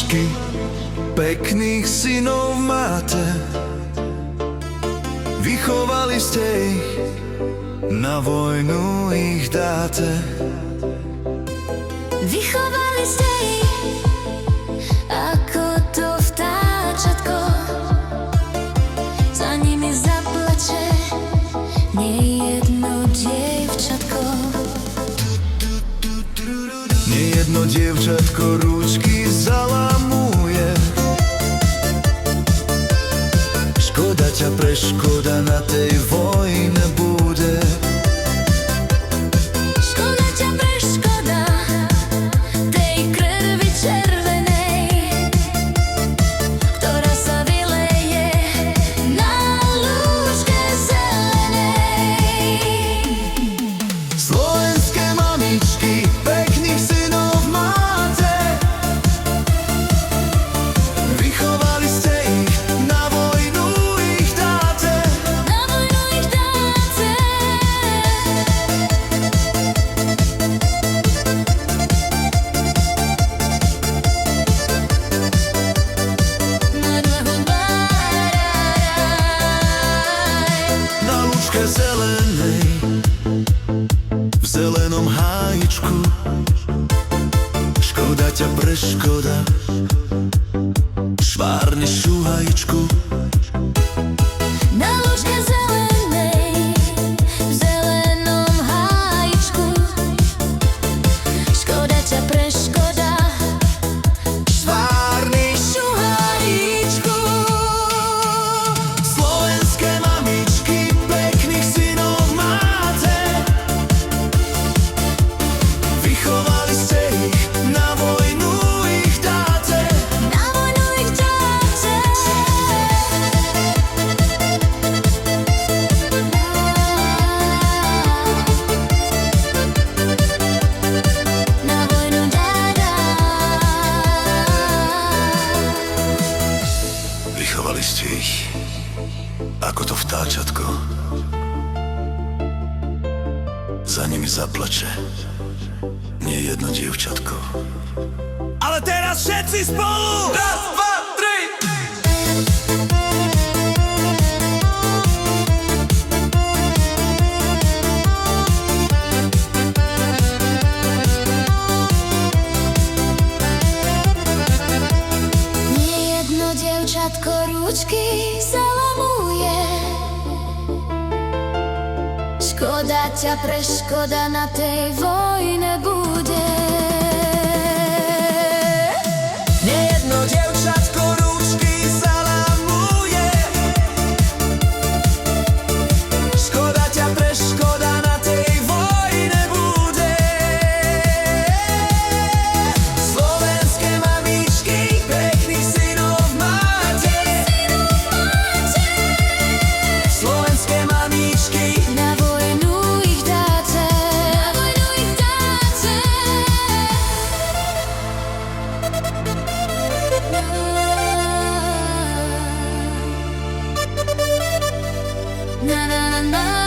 mamičky, pekných synov máte. Vychovali ste ich, na vojnu ich dáte. Vychovali ste ich, ako to vtáčatko. Za nimi zaplače nejedno dievčatko. Nejedno dievčatko rúčky zalamuje. Škoda ťa, preškoda na tej vojne bude. Škoda ťa, preškoda tej krvi červenej, ktorá sa vyleje na lúžke zelenej. Slovenské mamičky, pekných synov máte. Vychovali ste ich, na vojnu ich dáte. Na vojnu ich dáte. Na lúžke zelenej, v zelenom hájičku. Škoda ťa, preškoda, švárne šuhajičku. Na lúžke zelenej, v zelenom hájičku. Škoda ťa, preškoda, Švárny šuhajíčku. slovenské mamičky, pekných synov máte. Vychovali ste ich, na vojnu ich dáte. Na vojnu ich dáte. Na vojnu dáda. Vychovali ste ich, ako to vtáčatko. Za nimi zaplače nejedno dievčatko. Ale teraz všetci spolu! Raz, dva, tri! Nejedno dievčatko rúčky zalamuje. Škoda ťa, preškoda na tej vojne bude. Nejedno dievčatko rúčky zalamuje. Škoda ťa, preškoda na tej vojne bude. Slovenské mamičky, pekných synov máte. Slovenské mamičky, Na vojnu ich dáte. Na vojnu ich dáte. Na na na na.